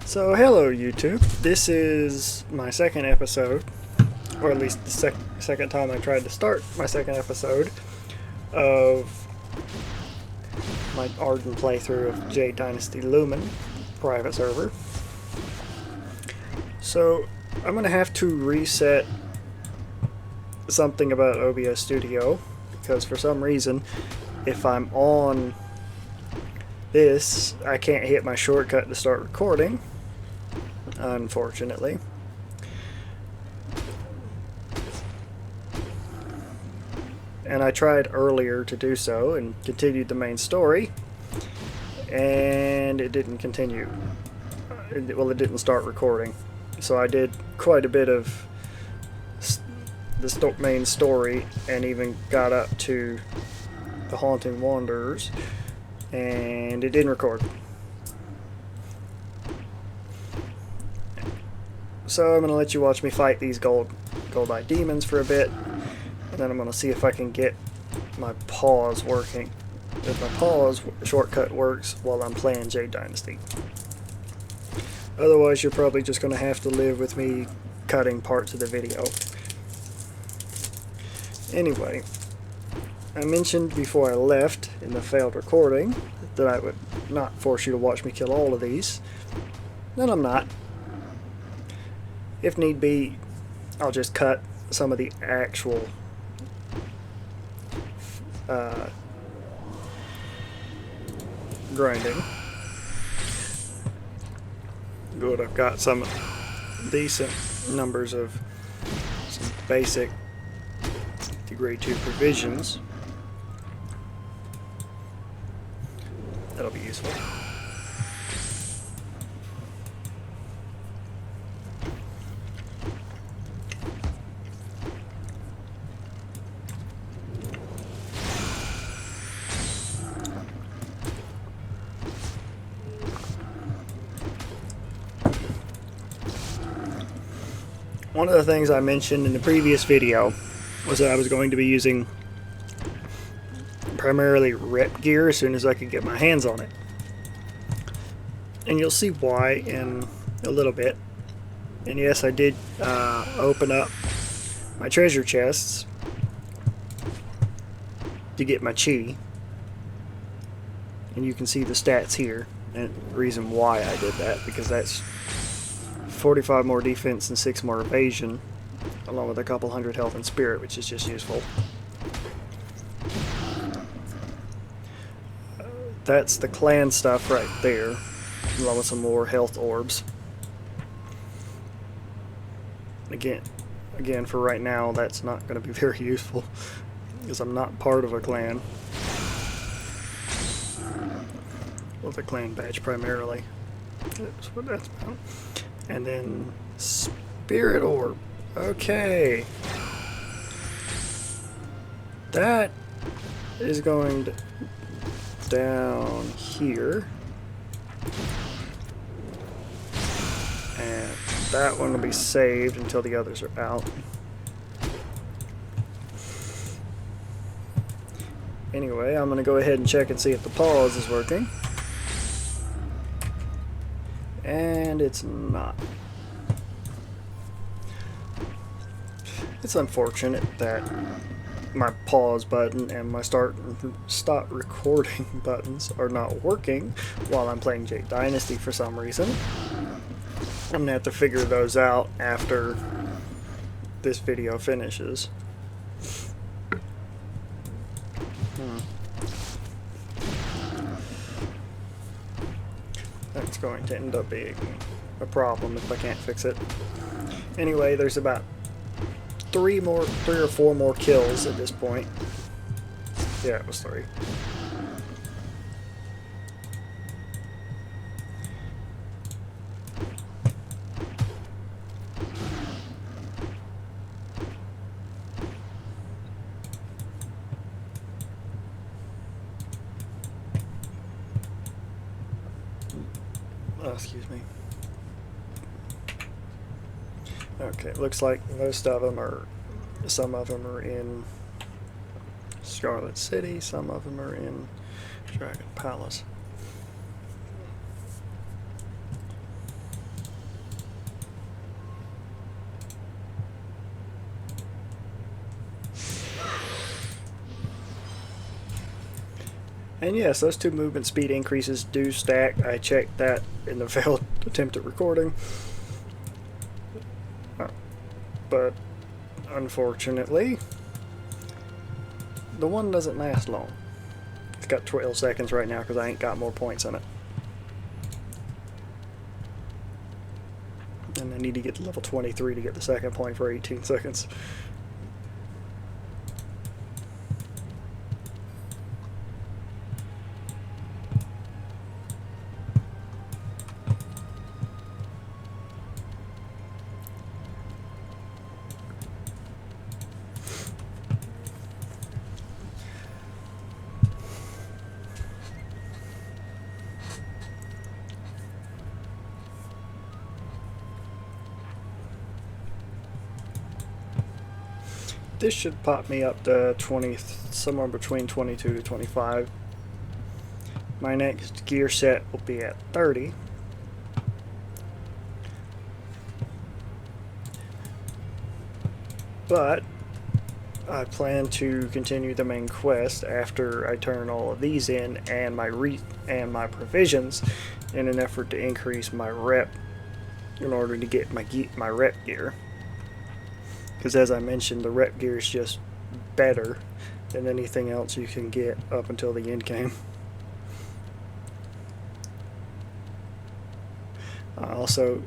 So hello YouTube, this is my second episode, or at least the second time I tried to start my second episode of my Arden playthrough of Jade Dynasty Lumen private server. So I'm going to have to reset something about OBS Studio, because for some reason if I'm on this I can't hit my shortcut to start recording, unfortunately. And I tried earlier to do so and continued the main story, and it didn't continue. Well, it didn't start recording. So I did quite a bit of the main story and even got up to the Haunting Wanderers, and it didn't record. So I'm going to let you watch me fight these gold-eyed demons for a bit, and then I'm going to see if I can get my pause working. If my pause shortcut works while I'm playing Jade Dynasty. Otherwise, you're probably just going to have to live with me cutting parts of the video. Anyway, I mentioned before I left in the failed recording that I would not force you to watch me kill all of these. And I'm not. If need be, I'll just cut some of the actual grinding. Good, I've got some decent numbers of some basic degree 2 provisions. That'll be useful. One of the things I mentioned in the previous video was that I was going to be using primarily rep gear as soon as I could get my hands on it. And you'll see why in a little bit. And yes, I did open up my treasure chests to get my chi. And you can see the stats here. And the reason why I did that, because that's 45 more defense and 6 more evasion, along with a couple hundred health and spirit, which is just useful. That's the clan stuff right there, along with some more health orbs. Again, for right now, that's not going to be very useful, because I'm not part of a clan. With a clan badge primarily. That's what that's about. And then Spirit Orb. Okay. That is going down here. And that one will be saved until the others are out. Anyway, I'm going to go ahead and check and see if the pause is working. And it's not. It's unfortunate that my pause button and my stop recording buttons are not working while I'm playing Jade Dynasty for some reason. I'm gonna have to figure those out after this video finishes. That's going to end up being a problem if I can't fix it. Anyway, there's about 3 or 4 more kills at this point. Yeah, it was 3. Oh, excuse me. Okay, looks like most of them are, some of them are in Scarlet City, some of them are in Dragon Palace. And yes, those two movement speed increases do stack. I checked that in the failed attempt at recording. But unfortunately, the one doesn't last long. It's got 12 seconds right now because I ain't got more points in it. And I need to get to level 23 to get the second point for 18 seconds. This should pop me up to 20, somewhere between 22 to 25. My next gear set will be at 30. But I plan to continue the main quest after I turn all of these in and my provisions in an effort to increase my rep in order to get my rep gear. Because as I mentioned, the rep gear is just better than anything else you can get up until the end game. I also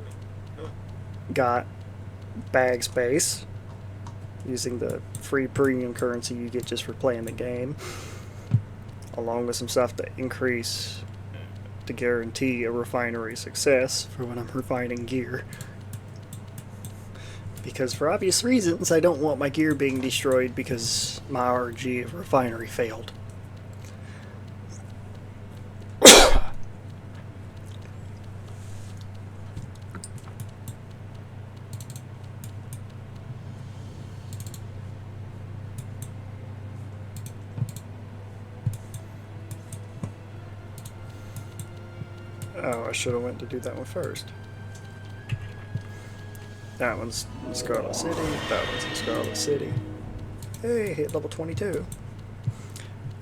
got bag space using the free premium currency you get just for playing the game, along with some stuff to increase to guarantee a refinery success for when I'm refining gear. Because for obvious reasons, I don't want my gear being destroyed because my RG of refinery failed. Oh, I should have went to do that one first. That one's in Scarlet City, that one's in Scarlet City. Hey, hit level 22.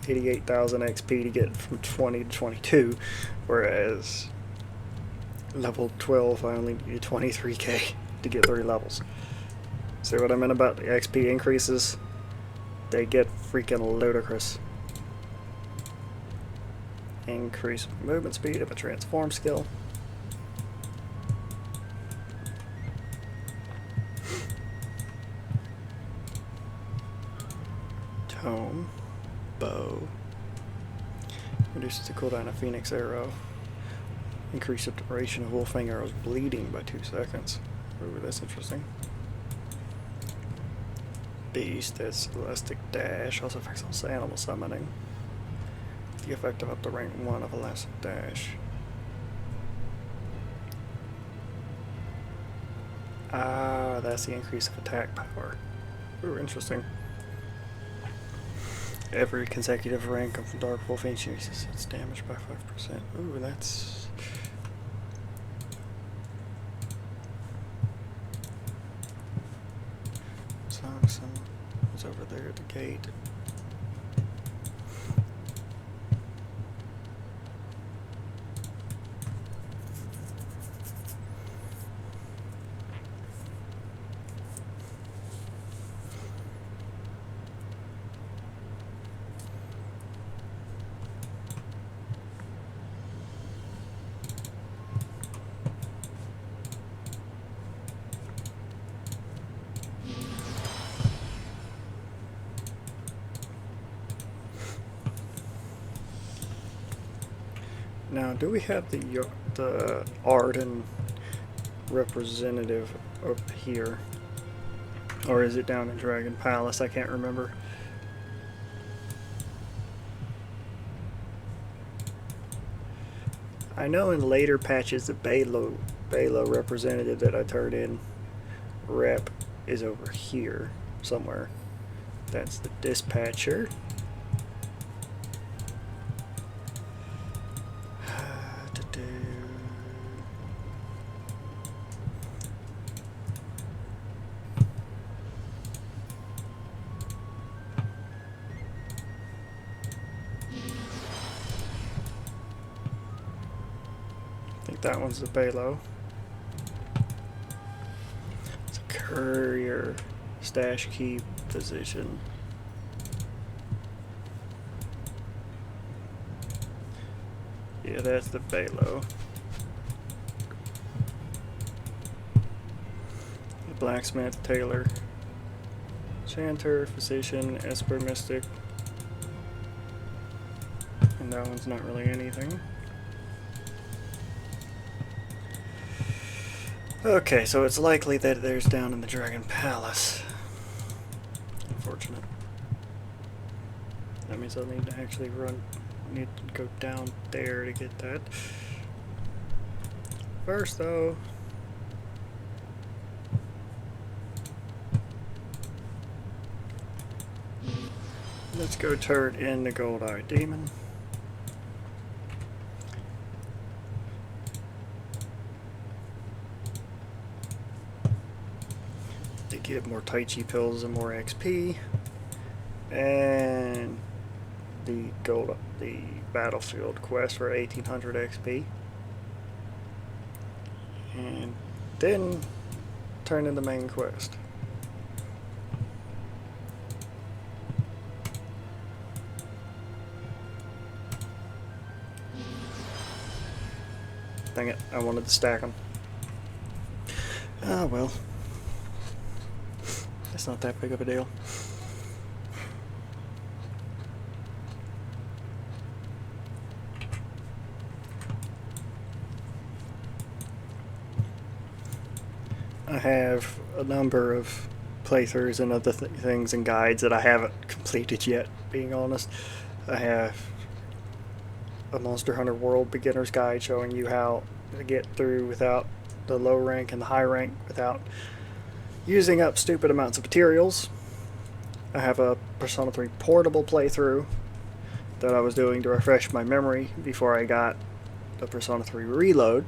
88,000 XP to get from 20 to 22, whereas level 12 I only need 23k to get 3 levels. See what I meant about the XP increases? They get freaking ludicrous. Increase movement speed of a transform skill. Tome, bow, reduces the cooldown of Phoenix arrow, increase the duration of Wolfang arrows bleeding by 2 seconds. Ooh, that's interesting. Beast, that's elastic dash, also affects on animal summoning. The effect of up to rank 1 of elastic dash. Ah, that's the increase of attack power. Ooh, interesting. Every consecutive rank of Dark Wolf increases its damage by 5%. Ooh, that's... Someone's over there at the gate. Now, do we have the Arden representative up here? Or is it down in Dragon Palace? I can't remember. I know in later patches the Balo representative that I turned in rep is over here somewhere. That's the dispatcher. think that one's the Balo. It's a courier stash key position. Yeah, that's the Balo. The blacksmith, tailor, enchanter, physician, esper, mystic. And that one's not really anything. Okay, so it's likely that there's down in the Dragon Palace. Unfortunate. That means I'll need to actually need to go down there to get that. First though, let's go turn in the Gold Eye Demon. They give more Tai Chi pills and more XP. And the battlefield quest for 1800 XP. And then turn in the main quest. Dang it, I wanted to stack them. Ah, well. It's not that big of a deal. I have a number of playthroughs and other things and guides that I haven't completed yet, being honest. I have a Monster Hunter World Beginner's Guide showing you how to get through without the low rank and the high rank without using up stupid amounts of materials. I have a Persona 3 portable playthrough that I was doing to refresh my memory before I got the Persona 3 Reload,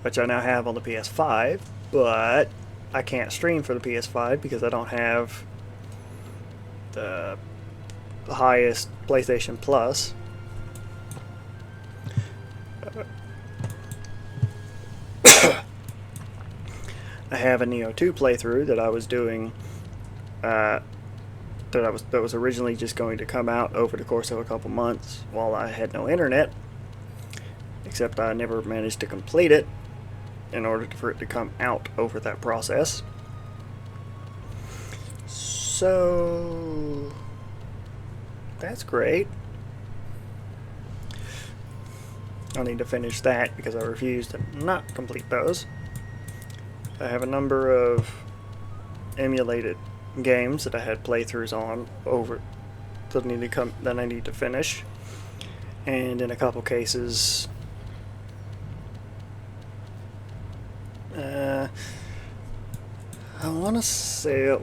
which I now have on the PS5, but I can't stream for the PS5 because I don't have the highest PlayStation Plus. I have a Neo 2 playthrough that I was doing that was originally just going to come out over the course of a couple months while I had no internet, except I never managed to complete it in order for it to come out over that process. So that's great. I'll need to finish that because I refuse to not complete those. I have a number of emulated games that I had playthroughs on over that I need to finish, and in a couple cases I want to say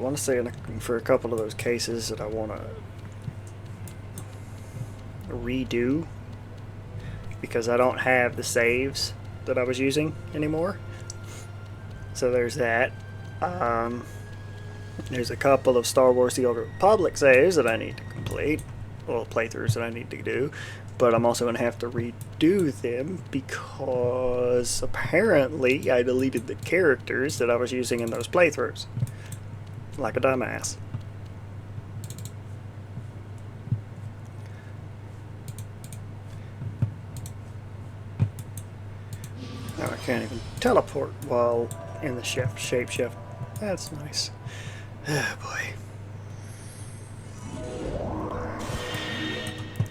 for a couple of those cases that I want to redo because I don't have the saves that I was using anymore. So there's that. There's a couple of Star Wars The Old Republic saves that I need to complete, well, playthroughs that I need to do, but I'm also going to have to redo them because apparently I deleted the characters that I was using in those playthroughs. Like a dumbass. Now I can't even teleport while in the shapeshift. That's nice. Oh boy.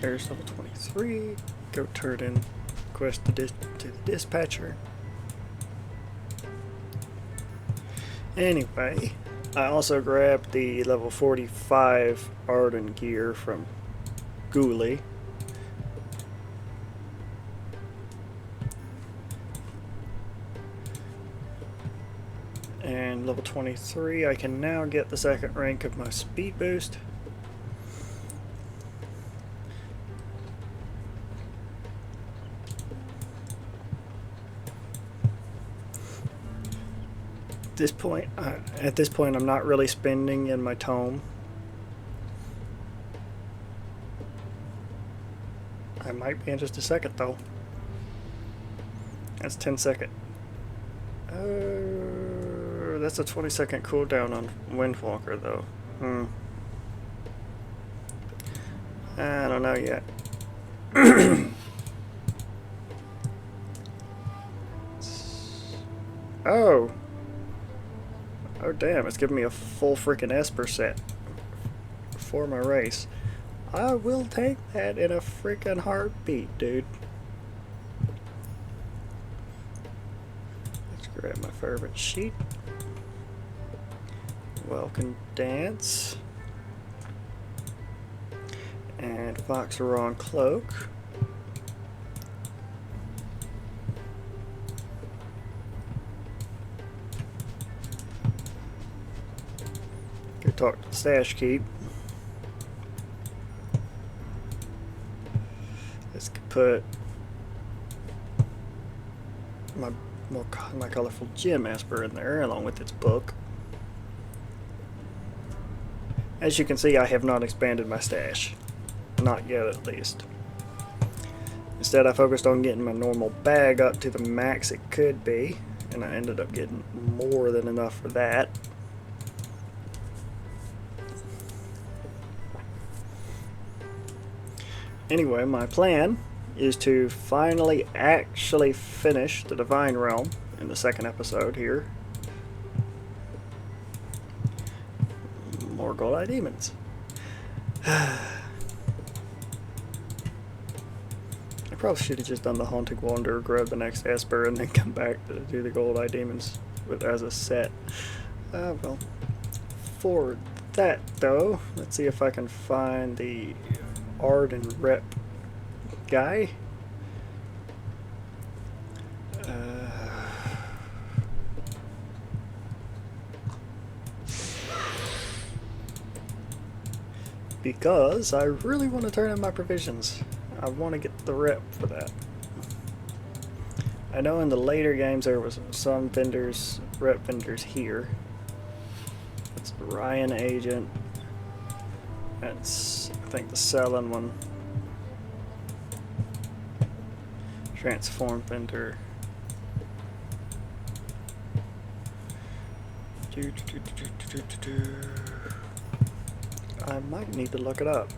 There's level 23. Go turn in quest to the dispatcher. Anyway, I also grabbed the level 45 Arden gear from Ghoulie. And level 23, I can now get the second rank of my speed boost. At this point, I'm not really spending in my tome. I might be in just a second, though. That's 10-second. That's a 20-second cooldown on Windwalker, though. I don't know yet. Oh! Oh damn, it's giving me a full freaking Esper set for my race. I will take that in a freaking heartbeat, dude. Let's grab my favorite sheet. Welcome Dance. And Foxeron Cloak. Go talk to the Stash Keep. Let's put my colorful gem Esper in there along with its book. As you can see, I have not expanded my stash. Not yet, at least. Instead, I focused on getting my normal bag up to the max it could be, and I ended up getting more than enough for that. Anyway, my plan is to finally actually finish the Divine Realm in the second episode here. More Gold Eye Demons. I probably should have just done the Haunting Wanderer, grab the next Esper, and then come back to do the Gold Eye Demons as a set. Well, for that though, let's see if I can find the Arden rep guy. Because I really want to turn in my provisions. I want to get the rep for that. I know in the later games there was some vendors, rep vendors here. That's the Ryan agent. That's, I think, the selling one. Transform vendor. I might need to look it up.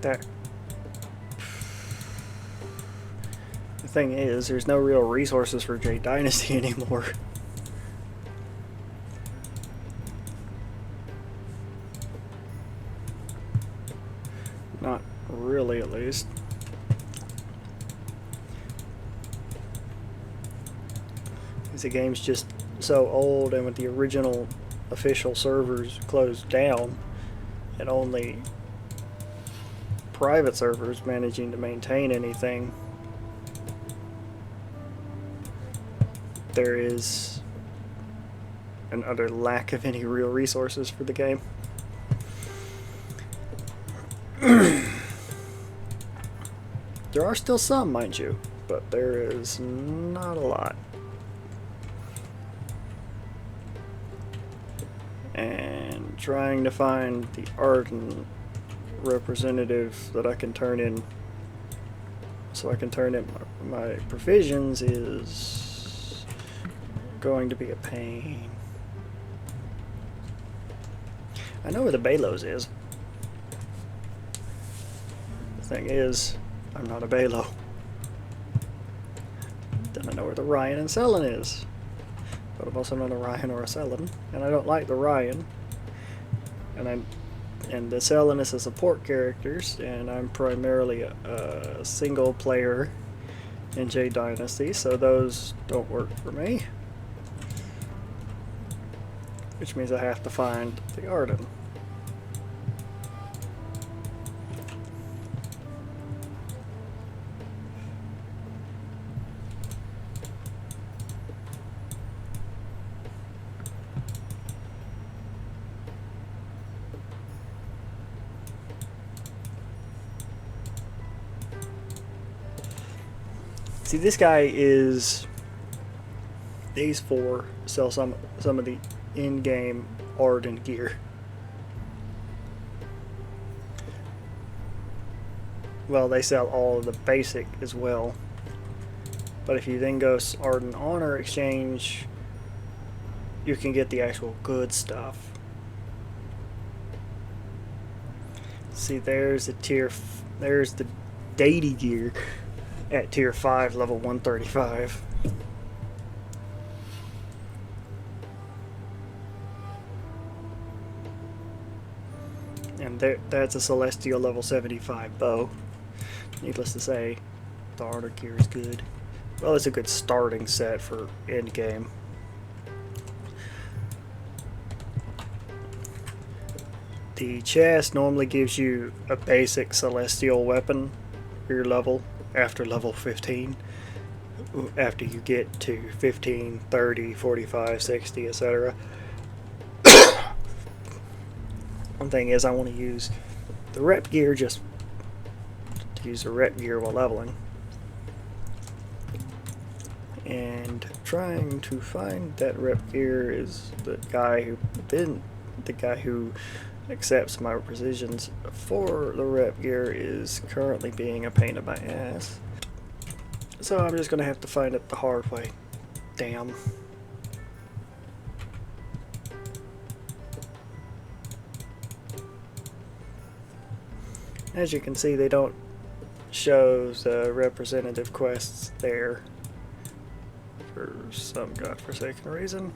That. The thing is, there's no real resources for Jade Dynasty anymore. Not really, at least. The game's just so old, and with the original official servers closed down and only private servers managing to maintain anything, there is an utter lack of any real resources for the game. There are still some, mind you, but there is not a lot. And trying to find the Arden representative that I can turn in, so I can turn in my provisions, is going to be a pain. I know where the Balos is. The thing is, I'm not a Balo. Then I know where the Ryan and Selin is. But I'm also not a Ryan or a Selin, and I don't like the Ryan. And the Selin is a support characters, and I'm primarily a single player in Jade Dynasty, so those don't work for me. Which means I have to find the Arden. See, this guy is... These four sell some of the in-game Arden gear. well, they sell all of the basic as well. But if you then go Arden Honor Exchange, you can get the actual good stuff. See, there's the there's the Jade gear at tier 5, level 135. And that's a Celestial level 75 bow. Needless to say, the Honor gear is good. Well, it's a good starting set for end game. The chest normally gives you a basic Celestial weapon for your level after level 15. After you get to 15, 30, 45, 60, etc. One thing is I want to use the rep gear just to use the rep gear while leveling. And trying to find that rep gear is the guy who accepts my requisitions for the rep gear is currently being a pain in my ass. So I'm just gonna have to find it the hard way. Damn. As you can see, they don't show the representative quests there for some godforsaken reason.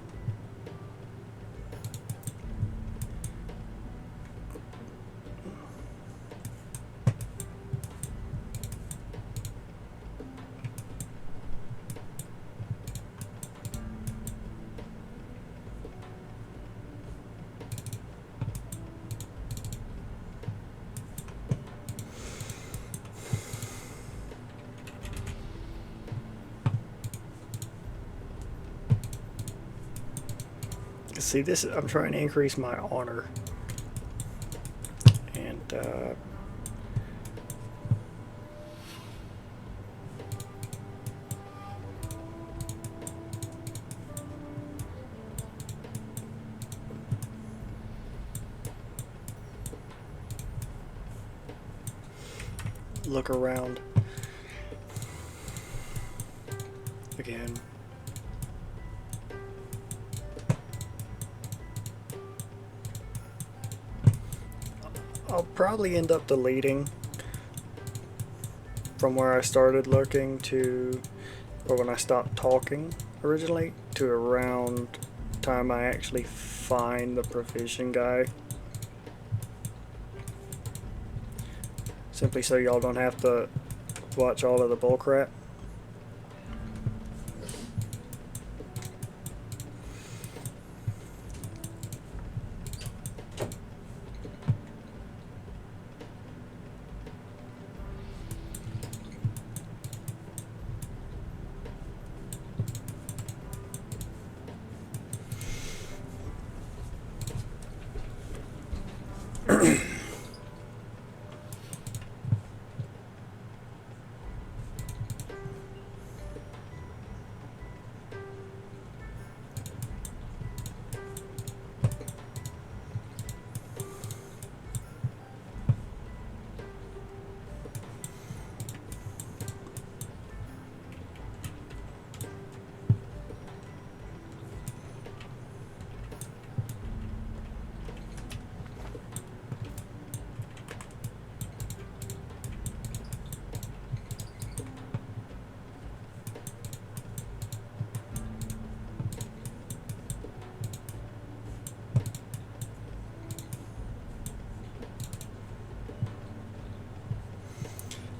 See, this I'm trying to increase my honor, and look around again. I'll probably end up deleting from where I started looking to, or when I stopped talking originally, to around time I actually find the provision guy. Simply so y'all don't have to watch all of the bullcrap.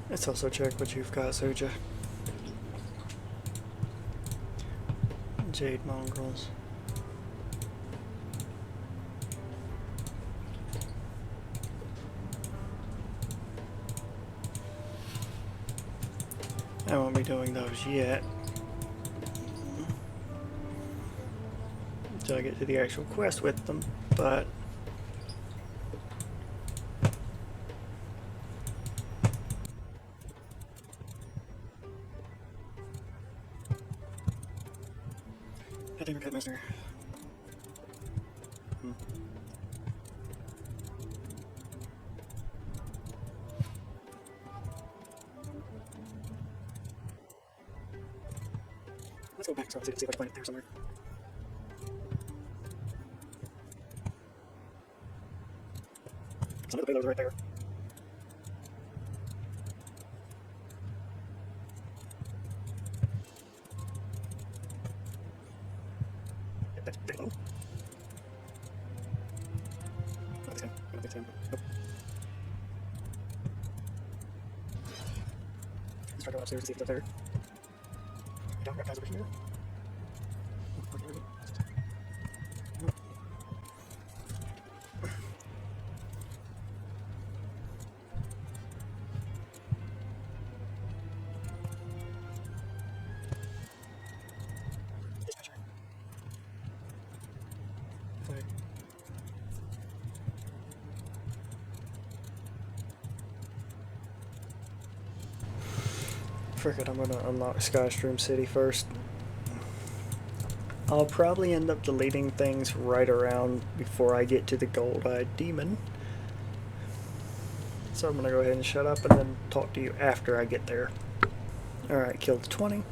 Let's also check what you've got, Soja. Jade mongrels. I won't be doing those yet until I get to the actual quest with them, but Damn cut master. Let's go back so I can see if I can find it there somewhere. Some of the payloads are right there. Yep, that's very low. Not this time. I don't think so. Nope. Let's try to go upstairs and see if it's up there. Down guys over here. Frick it, I'm gonna unlock Skystream City first. I'll probably end up deleting things right around before I get to the gold-eyed demon. So I'm gonna go ahead and shut up and then talk to you after I get there. Alright, killed 20.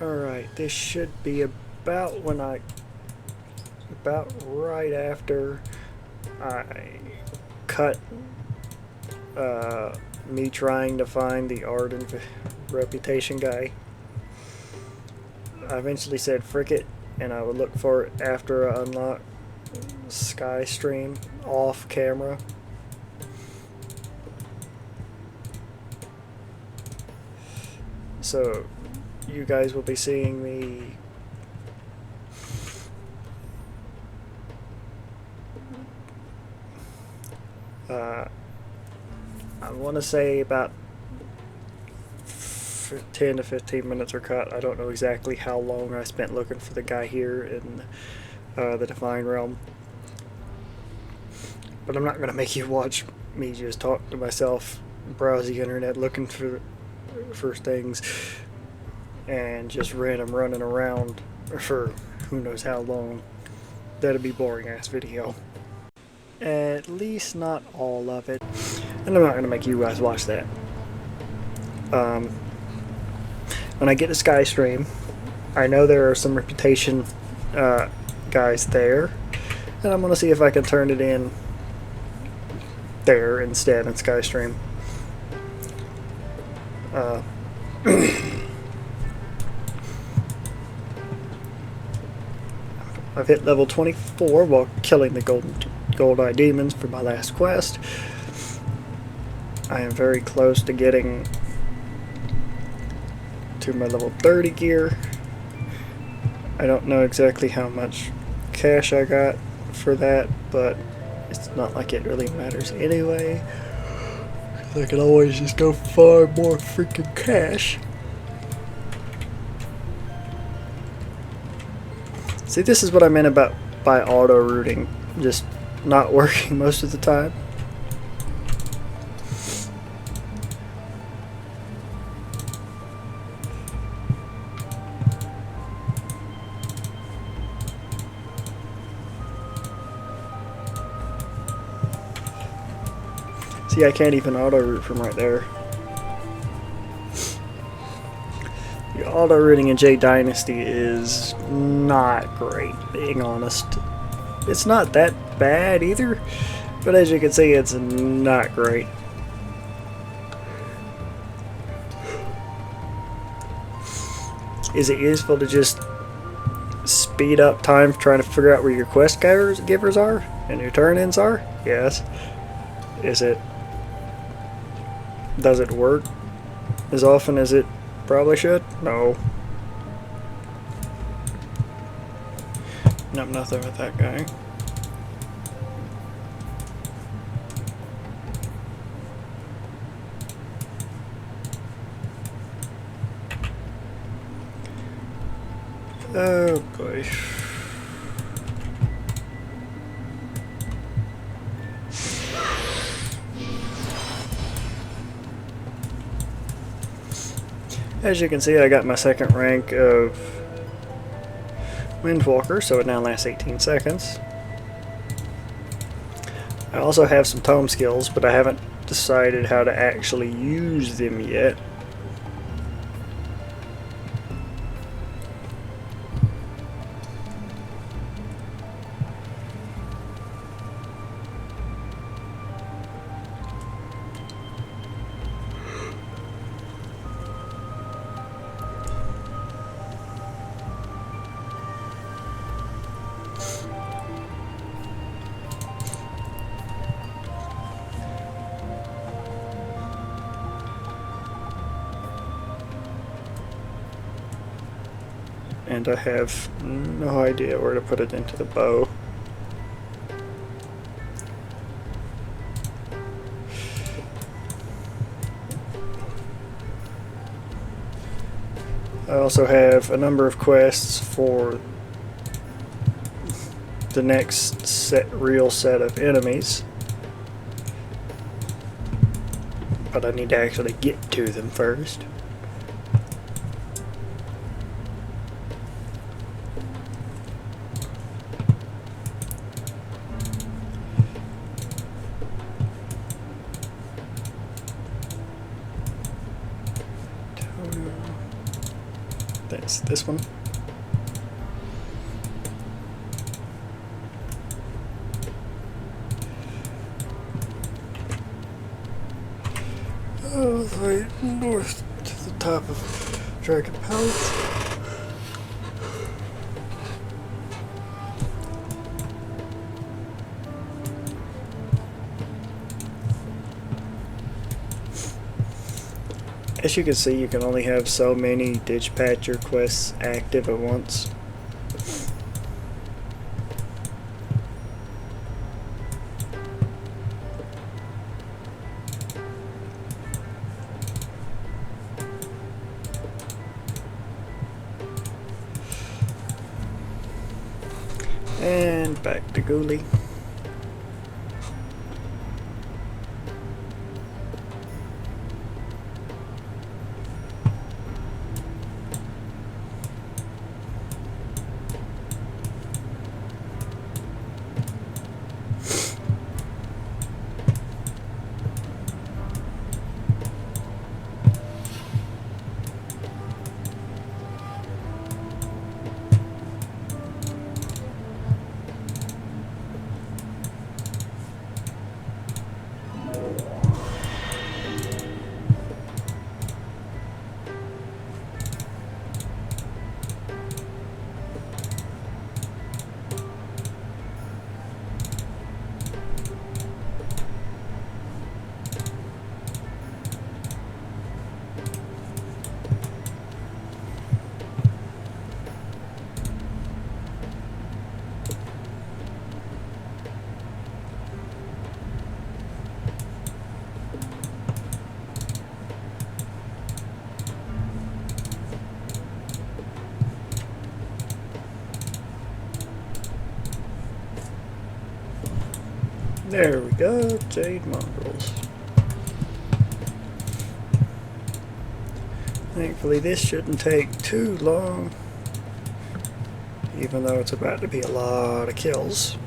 Alright, this should be about when about right after I cut me trying to find the Arden reputation guy. I eventually said frick it, and I would look for it after I unlock Skystream off camera. So you guys will be seeing me I want to say about 10 to 15 minutes are cut. I don't know exactly how long I spent looking for the guy here in the Divine Realm. But I'm not going to make you watch me just talk to myself, browse the internet looking for things, and just random running around for who knows how long. That'd be boring ass video. At least not all of it. And I'm not going to make you guys watch that. When I get to Skystream, I know there are some reputation guys there, and I'm going to see if I can turn it in there instead in Skystream. I've hit level 24 while killing the gold-eyed demons for my last quest. I am very close to getting to my level 30 gear. I don't know exactly how much cash I got for that, but it's not like it really matters anyway. I can always just go far more freaking cash. See, this is what I meant about by auto rooting just not working most of the time. See, I can't even auto root from right there. The auto rooting in Jade Dynasty is not great, being honest. It's not that bad either, but as you can see, it's not great. Is it useful to just speed up time trying to figure out where your quest givers are and your turn-ins are? Yes. Is it? Does it work as often as it probably should? No. Nope, nothing with that guy. Oh boy. As you can see, I got my second rank of Windwalker, so it now lasts 18 seconds. I also have some tome skills, but I haven't decided how to actually use them yet. and I have no idea where to put it into the bow. I also have a number of quests for the next real set of enemies, but I need to actually get to them first. That's this one. All the way north to the top of Dragon Palace. As you can see, you can only have so many dispatcher quests active at once. And back to Ghoulie. There we go, Jade mongrels. Thankfully this shouldn't take too long, even though it's about to be a lot of kills.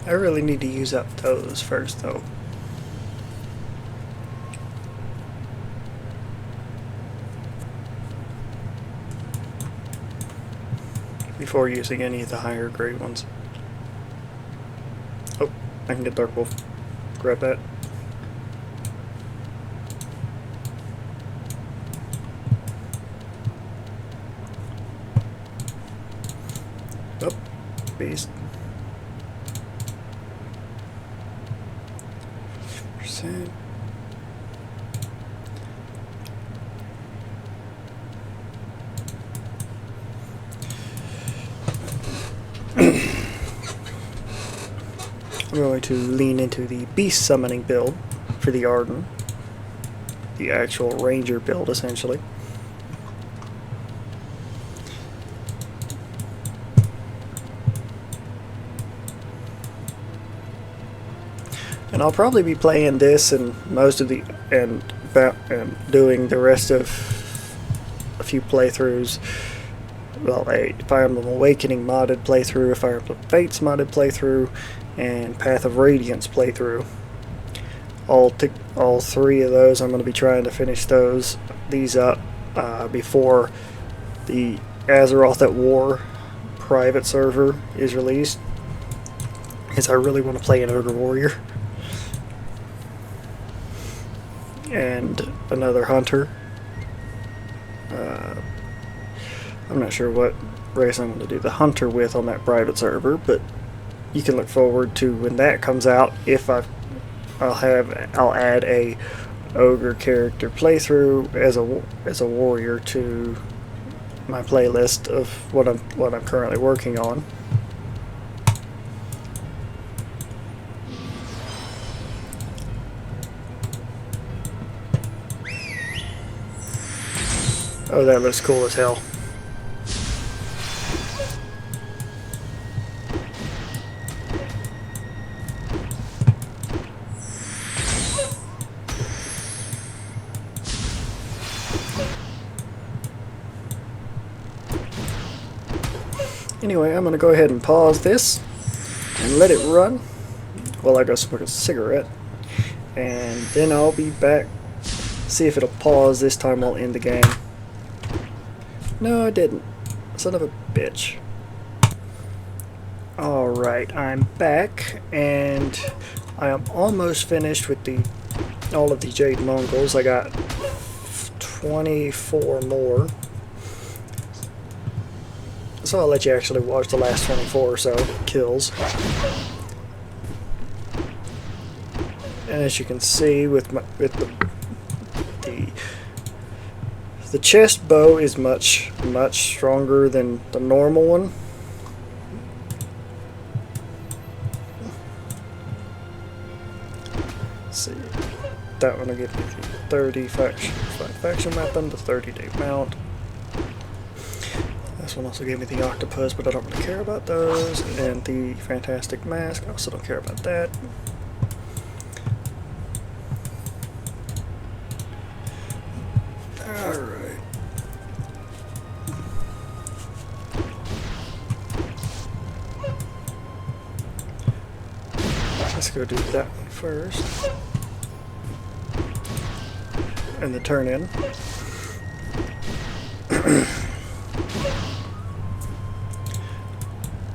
I really need to use up those first though. Before using any of the higher grade ones. Oh, I can get Dark Wolf. Grab that. Oh, beast. Percent. I'm going to lean into the beast summoning build for the Arden, the actual ranger build essentially. And I'll probably be playing this and most of the and doing the rest of a few playthroughs. Well, a Fire Emblem Awakening modded playthrough, a Fire Emblem Fates modded playthrough, and Path of Radiance playthrough. All three of those, I'm going to be trying to finish these up before the Azeroth at War private server is released, because I really want to play an Ogre Warrior. and another hunter. I'm not sure what race I'm going to do the hunter with on that private server, but you can look forward to when that comes out. If I'll add a ogre character playthrough as a warrior to my playlist of what I'm currently working on. Oh, that looks cool as hell. Anyway, I'm going to go ahead and pause this and let it run while I go smoke a cigarette, and then I'll be back, see if it'll pause this time I'll end the game. No, I didn't. Son of a bitch. Alright, I'm back, and I am almost finished with all of the Jade Mongols. I got 24 more. So I'll let you actually watch the last 24 or so kills. And as you can see, with the chest bow is much stronger than the normal one. Let's see, that one will give me the 30 faction weapon, the 30-day mount. This one also gave me the octopus, but I don't really care about those. And the fantastic mask, I also don't care about that. Alright. Let's go do that one first. And the turn in.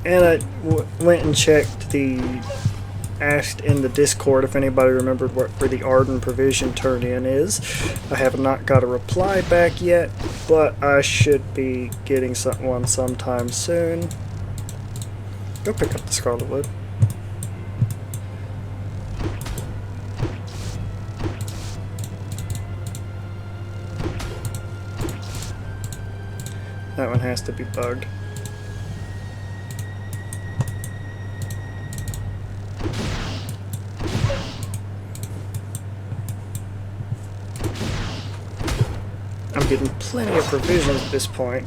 And I went and checked asked in the Discord if anybody remembered where the Arden provision turn-in is. I have not got a reply back yet, but I should be getting one sometime soon. Go pick up the Scarlet Wood. That one has to be bugged. I'm getting plenty of provisions at this point.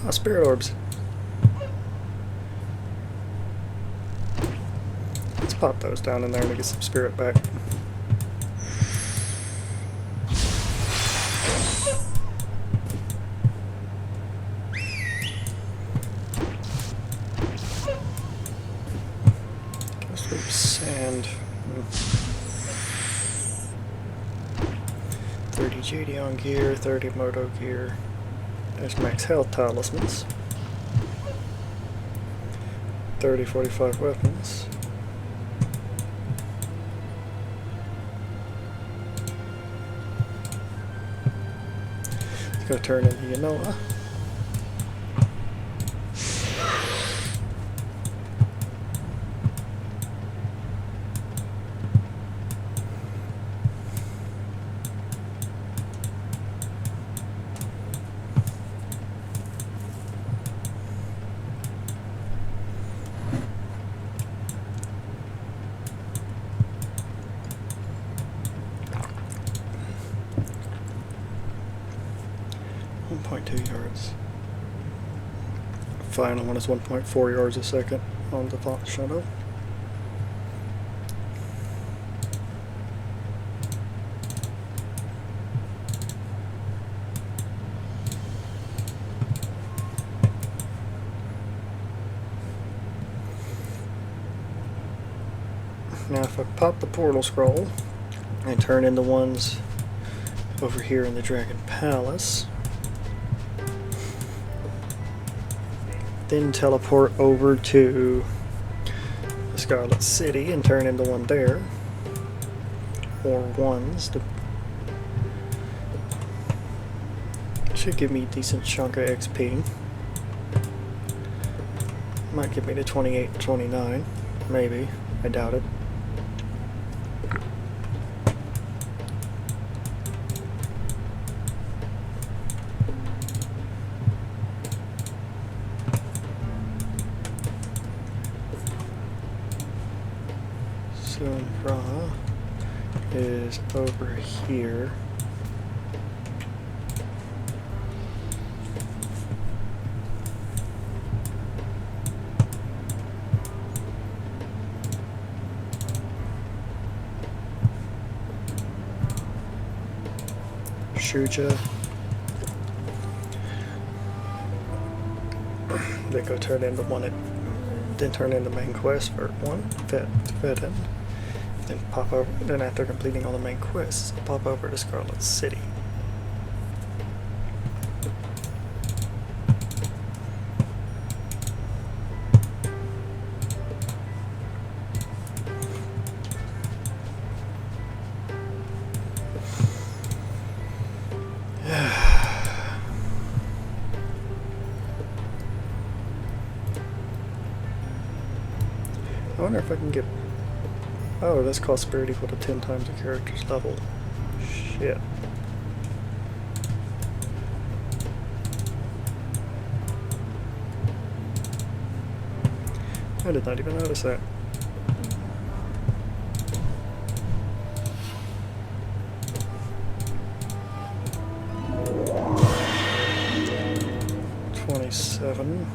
Oh, spirit orbs. Let's pop those down in there to get some spirit back. Sand. 30 Jade on gear, 30 Moto gear. There's max health talismans. 30, 45 weapons. Let's go turn into Yanoa. Yards. Final one is 1.4 yards a second on the Fox Shadow. Now if I pop the portal scroll and turn in the ones over here in the Dragon Palace, then teleport over to, let's Scarlet City and turn into one there. Or ones. Should give me a decent chunk of XP. Might give me to 28, 29. Maybe. I doubt it. Sunra is over here. Shuja. They go turn into one. Then turn into main quest for one. Fed in. Then pop over. Then after completing all the main quests, pop over to Scarlet City. I wonder if I can get... Oh, that's cost spirit equal to 10 times the character's level. Shit. I did not even notice that. $27.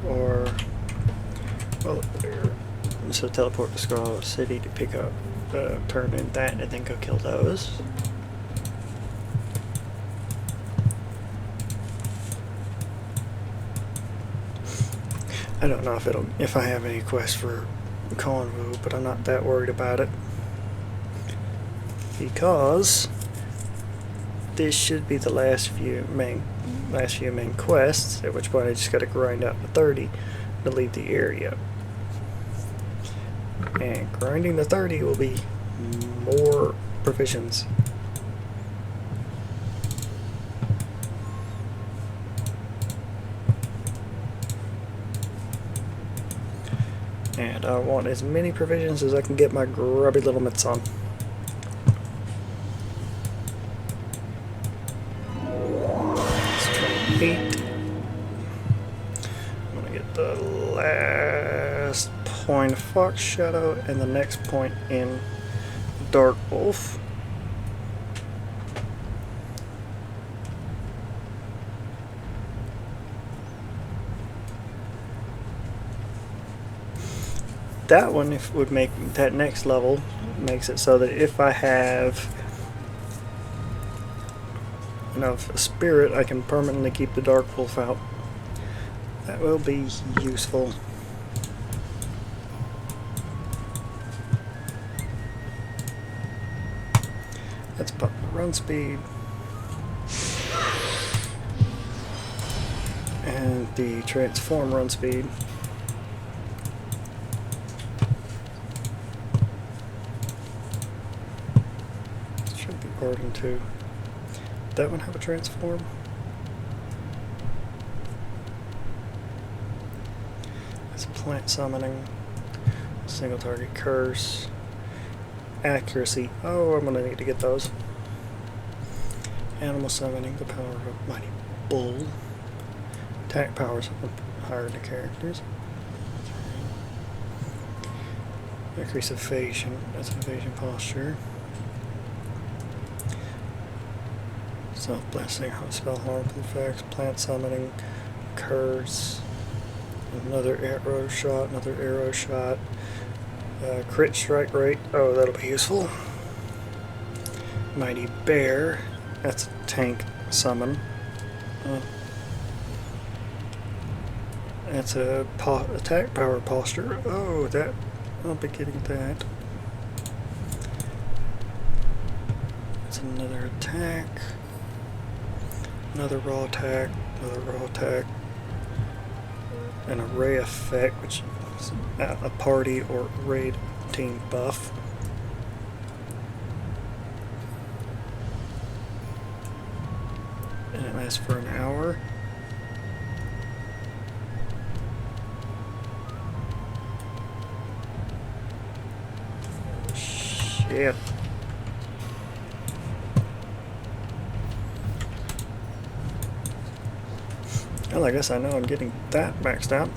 Or well, so teleport to Scarlet City to pick up, turn in that, and then go kill those. I don't know if I have any quests for Convo, but I'm not that worried about it because this should be the last few main quests, at which point I just got to grind out to 30 to leave the area. And grinding to 30 will be more provisions. And I want as many provisions as I can get my grubby little mitts on. I'm gonna get the last point of Fox Shadow and the next point in Dark Wolf. That one would make that next level makes it so that if I have enough spirit, I can permanently keep the Dark Wolf out. That will be useful. Let's pop the run speed and the transform run speed. Should be Arden too. That one have a transform? It's plant summoning, single target curse, accuracy. Oh, I'm gonna need to get those. Animal summoning, the power of a mighty bull. Attack powers higher to characters. Increase evasion, that's evasion posture. Self-blessing, spell harmful effects, plant summoning, curse, another arrow shot, crit strike rate. Oh, that'll be useful. Mighty Bear. That's a tank summon. That's a attack power posture. Oh, that I'll be getting that. That's another attack. Another raw attack. Another raw attack. An array effect, which is a party or raid team buff. And it lasts for an hour. Shit. Well, I guess I know I'm getting that maxed out.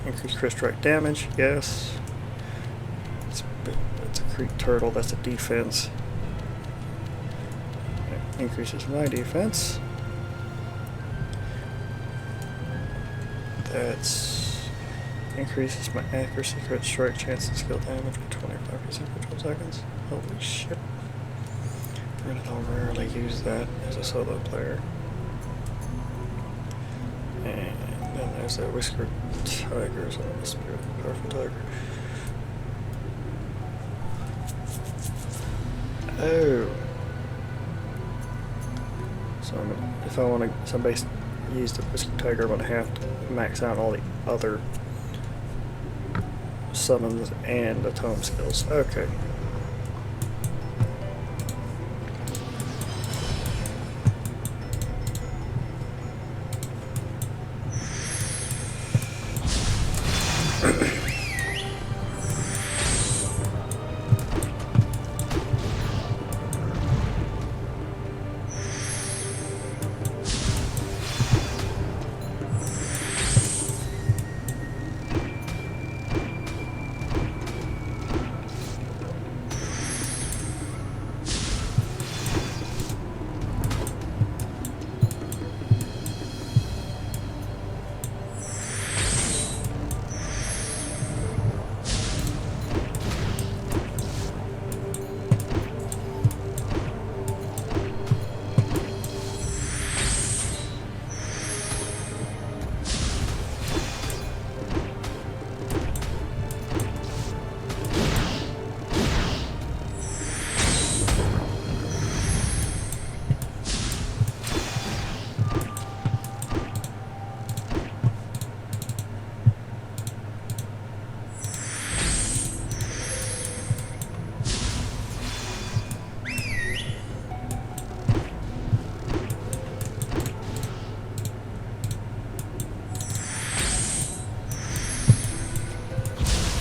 Increase crit strike damage, yes. It's a creek turtle, that's a defense. That increases my defense. That's increases my accuracy, crit strike, chance and skill damage by 25% for 12 seconds. Holy shit. Granted, I'll rarely use that as a solo player. And then there's that whiskered tiger, so that must be a powerful tiger. Oh. So if I want to, so basically use the whiskered tiger, I'm going to have to max out all the other summons and the tome skills. Okay.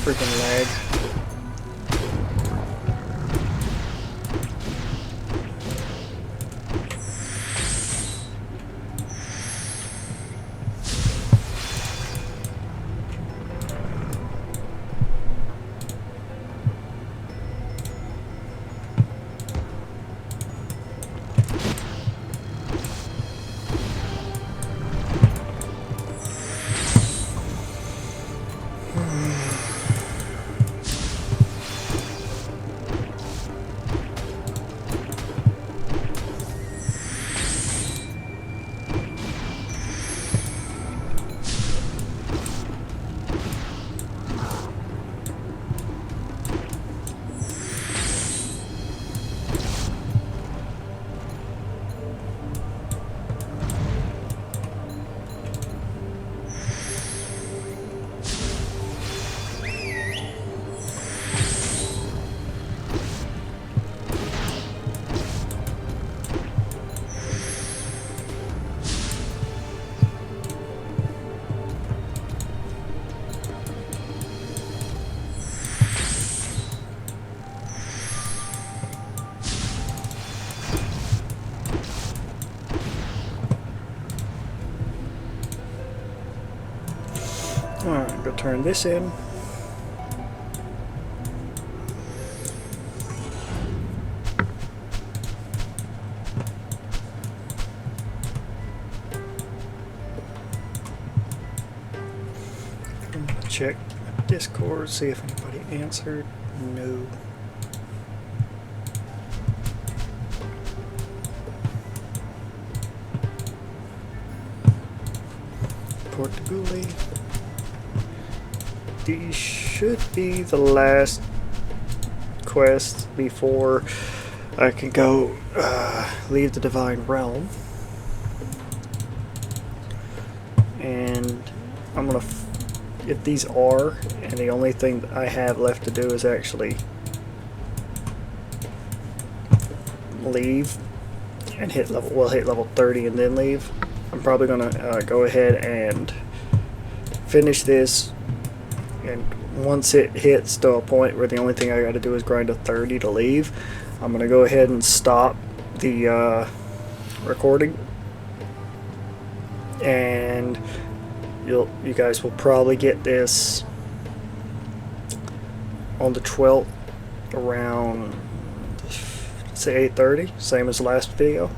Freaking lag. Alright, go turn this in. I'm gonna check Discord, see if anybody answered. No. Report to Ghoulie. These should be the last quests before I can go leave the Divine Realm. And I'm gonna, if these are, and the only thing that I have left to do is actually leave and hit level 30 and then leave. I'm probably gonna go ahead and finish this, and once it hits to a point where the only thing I gotta do is grind to 30 to leave, I'm gonna go ahead and stop the recording, and you guys will probably get this on the 12th around, say, 8:30, same as the last video.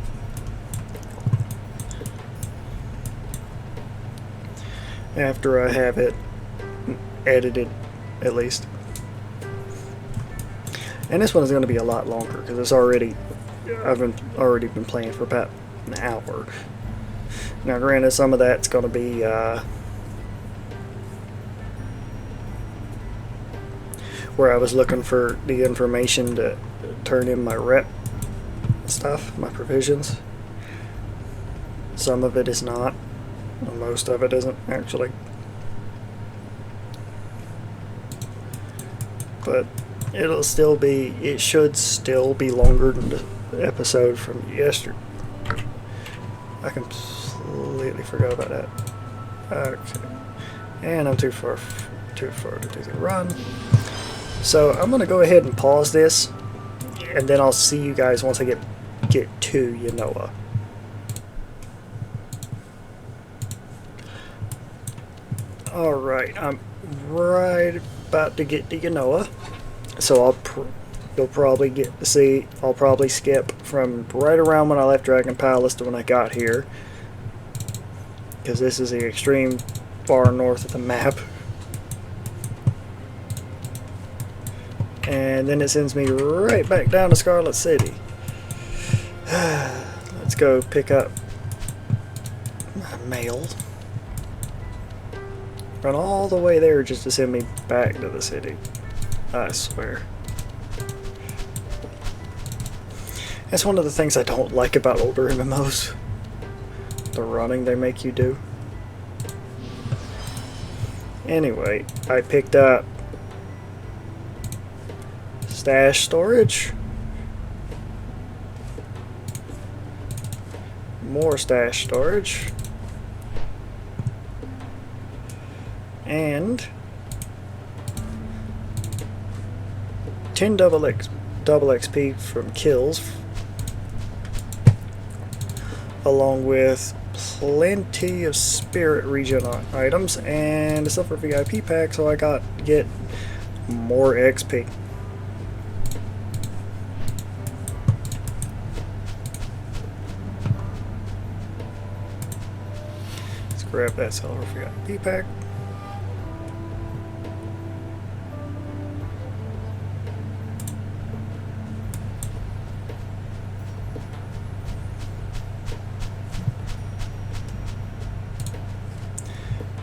After I have it edited, at least. And this one is going to be a lot longer because it's already, I've already been playing for about an hour. Now, granted, some of that's going to be where I was looking for the information to turn in my rep stuff, my provisions. Some of it is not. Most of it isn't, actually. But it'll still be, it should still be longer than the episode from yesterday. I completely forgot about that. Okay. And I'm too far to do the run. So I'm going to go ahead and pause this, and then I'll see you guys once I get to Yanoa. Alright, I'm right about to get to Yanoa, so you'll probably get to see, I'll probably skip from right around when I left Dragon Palace to when I got here, because this is the extreme far north of the map. And then it sends me right back down to Scarlet City. Let's go pick up my mail. Run all the way there just to send me back to the city. I swear. That's one of the things I don't like about older MMOs. The running they make you do. Anyway, I picked up stash storage. More stash storage. And 10 double XP from kills, along with plenty of spirit regen items and a silver VIP pack, so I get more XP. Let's grab that silver VIP pack.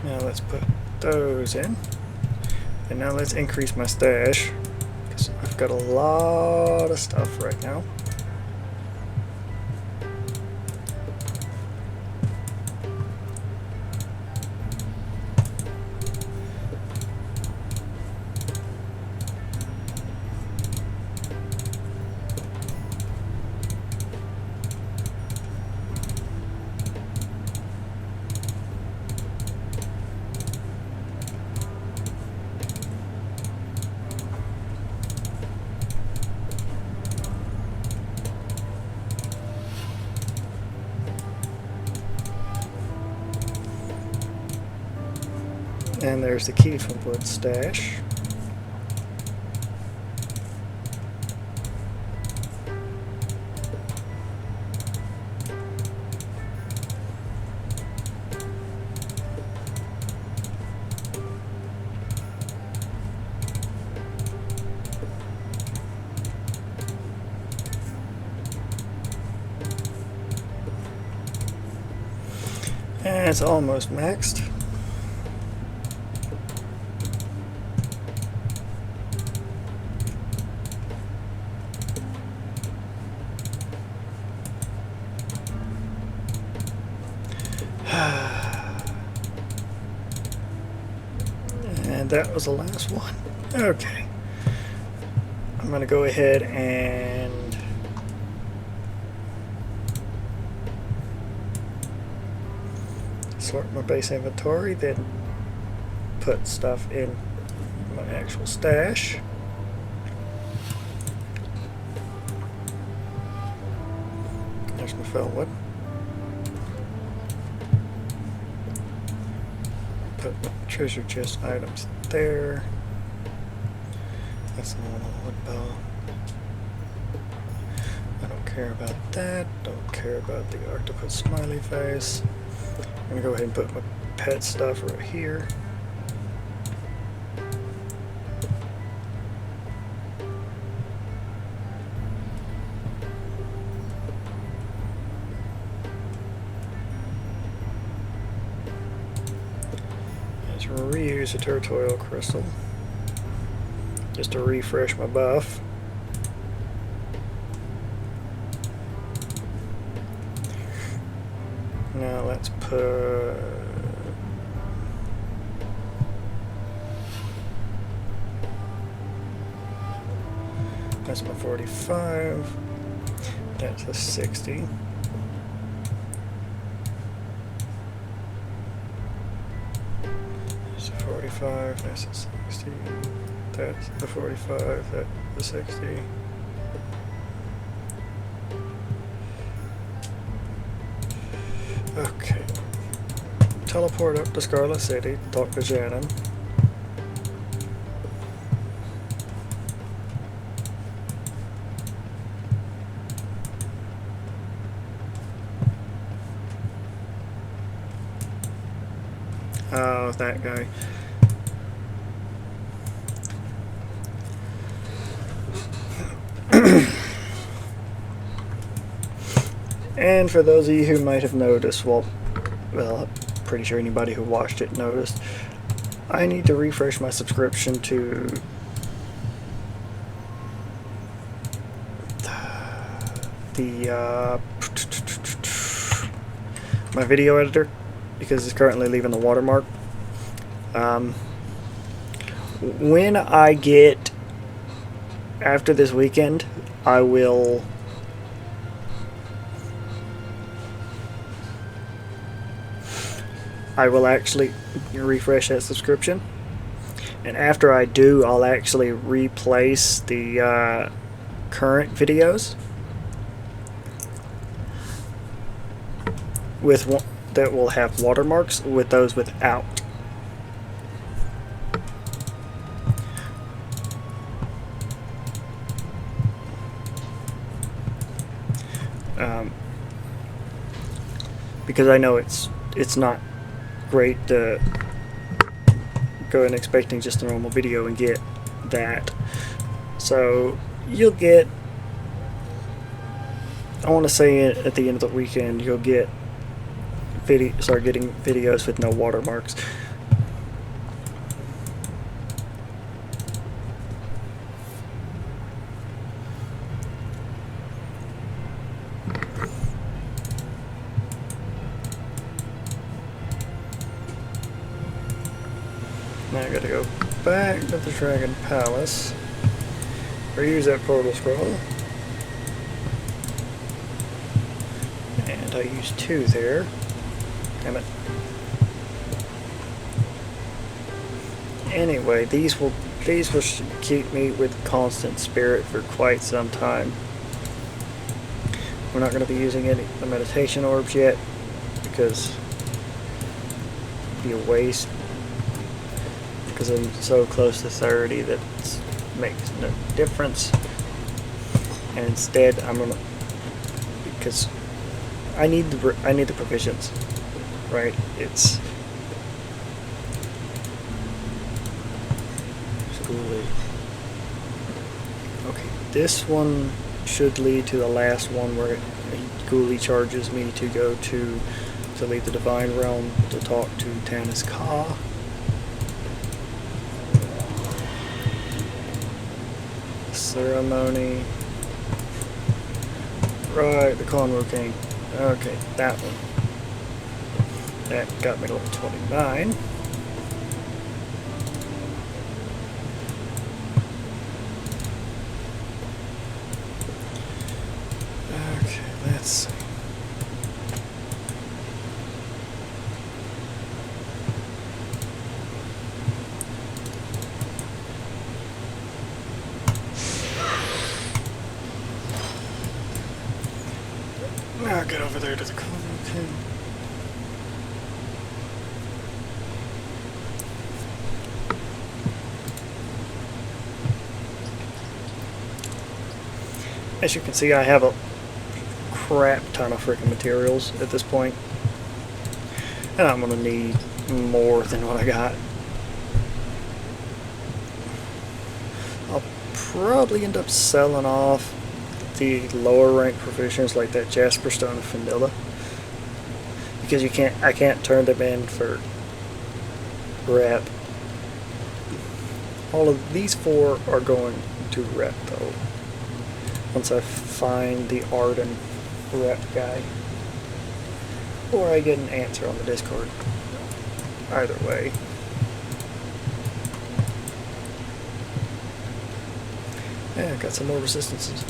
Now let's put those in, and now let's increase my stash, because I've got a lot of stuff right now. And there's the key from Blood Stash. And it's almost maxed. that was the last one. Okay. I'm going to go ahead and sort my base inventory, then put stuff in my actual stash. There's my fell wood. Put my treasure chest items there. That's a normal wood bow. I don't care about that. Don't care about the octopus smiley face. I'm gonna go ahead and put my pet stuff right here. Let's reuse a turtle crystal just to refresh my buff. Now let's put that's my 45. That's a 60. That's a 45. That's a 60. That's the 45, that's the 60. Okay. Teleport up to Scarlet City, talk to Shannon. Oh, that guy. And for those of you who might have noticed, well, I'm pretty sure anybody who watched it noticed, I need to refresh my subscription to the my video editor, because it's currently leaving the watermark. When I get, after this weekend, I will actually refresh that subscription, and after I do, I'll actually replace the current videos with one that will have watermarks with those without. Because I know it's not great to go in expecting just a normal video and get that. So you'll get, I want to say at the end of the weekend, you'll get start getting videos with no watermarks. Now I gotta go back to the Dragon Palace, reuse that portal scroll, and I used 2 there. Damn it. Anyway, these will keep me with constant spirit for quite some time. We're not going to be using any the meditation orbs yet because it'd be a waste. Because I'm so close to 30 that it makes no difference. And instead, I'm gonna, because I need the provisions, right? It's schooly. Okay, this one should lead to the last one where Ghoulie charges me to go to leave the Divine Realm to talk to Tanis Ka. Ceremony. Right, the Conroe King. Okay, that one. That got me to level 29. get over there to the corner. Okay. As you can see, I have a crap ton of freaking materials at this point. And I'm gonna need more than what I got. I'll probably end up selling off the lower rank provisions like that Jasper Stone and Vanilla, because I can't turn them in for rep. All of these 4 are going to rep though, once I find the Arden rep guy, or I get an answer on the Discord. Either way. Yeah, got some more resistances.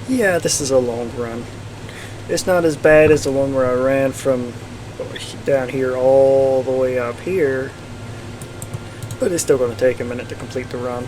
Yeah, this is a long run. It's not as bad as the one where I ran from down here all the way up here, but it's still going to take a minute to complete the run.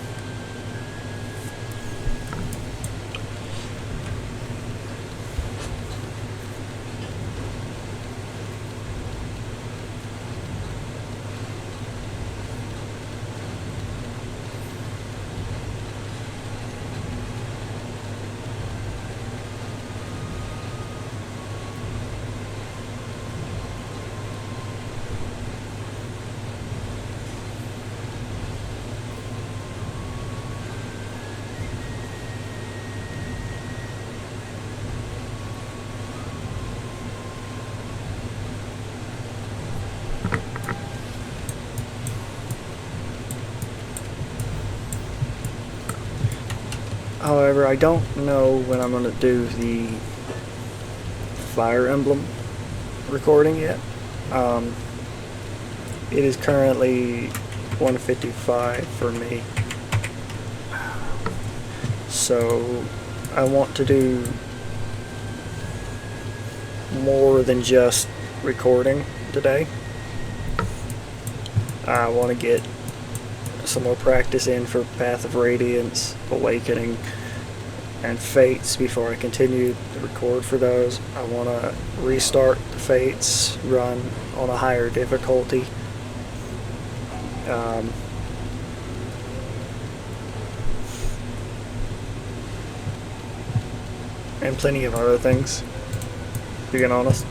However, I don't know when I'm going to do the Fire Emblem recording yet. It is currently 1:55 for me. So I want to do more than just recording today. I want to get some more practice in for Path of Radiance, Awakening, and Fates before I continue to record for those. I want to restart the Fates run on a higher difficulty. And plenty of other things, being honest.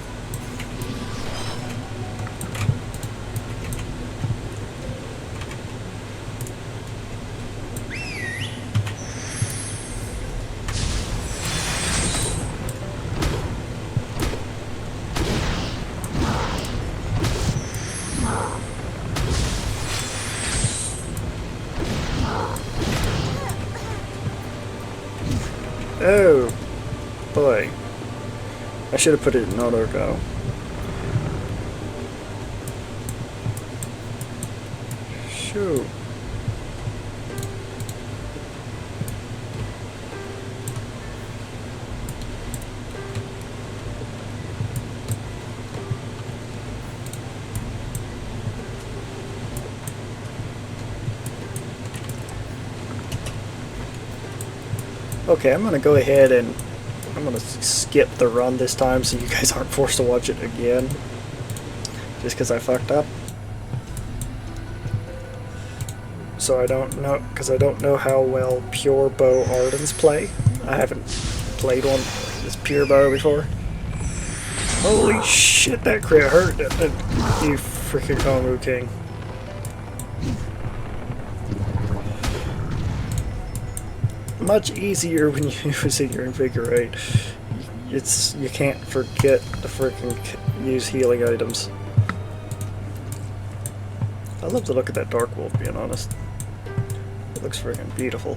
Oh boy, I should have put it in auto go. Shoot. Okay, I'm going to go ahead and I'm going to skip the run this time so you guys aren't forced to watch it again. Just because I fucked up. So I don't know, because I don't know how well pure bow Ardens play. I haven't played one this pure bow before. Holy shit, that crit hurt, you freaking Kongu King. Much easier when you use your Invigorate. You can't forget to freaking use healing items. I love the look of that Dark Wolf, being honest. It looks freaking beautiful.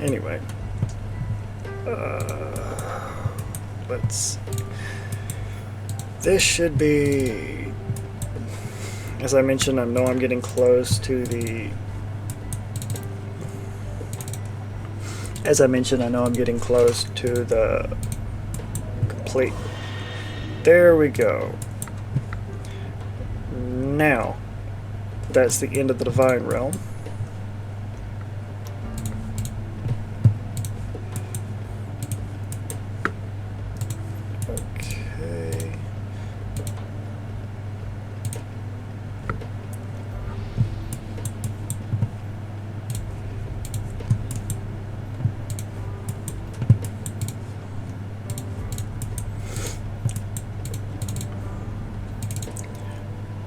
Anyway, let's. This should be. As I mentioned, I know I'm getting close to the. As I mentioned, I know I'm getting close to the complete. There we go. Now, that's the end of the Divine Realm. Okay.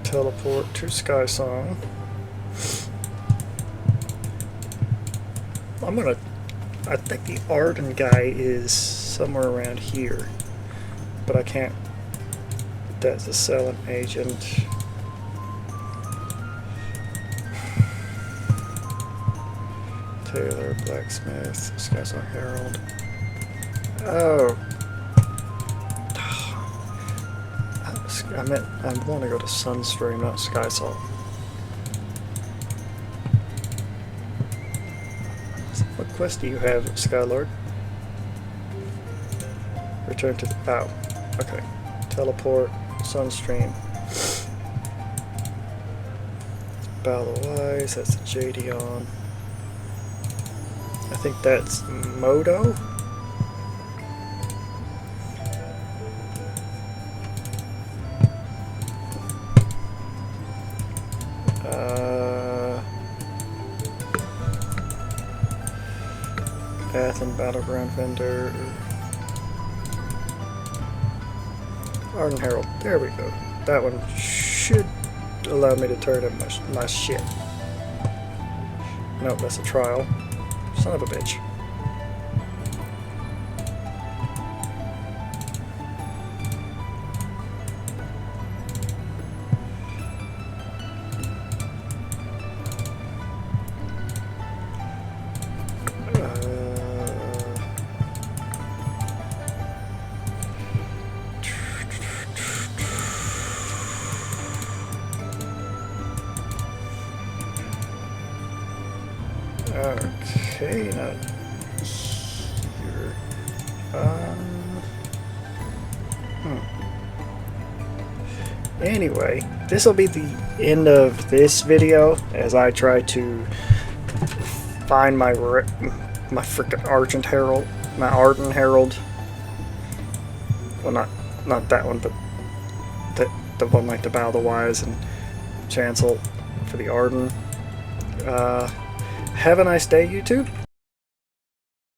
Teleport to Sky Song. I think the Arden guy is somewhere around here, but I can't. That's a selling agent. Taylor, Blacksmith, Sky Song Herald. Oh. I want to go to Sunstream, not Skysalt. What quest do you have, Skylord? Return to the... Oh, okay. Teleport, Sunstream. Battle of Wise, that's the Jade on. I think that's Moto? Path and Battleground Vendor. Arden Herald. There we go. That one should allow me to turn in my shit. Nope, that's a trial. Son of a bitch. Okay, not here. Anyway, this will be the end of this video as I try to find my frickin' Argent Herald, my Arden Herald. Well, not that one, but the one like the Battle of the Wise and Chancel for the Arden. Have a nice day, YouTube.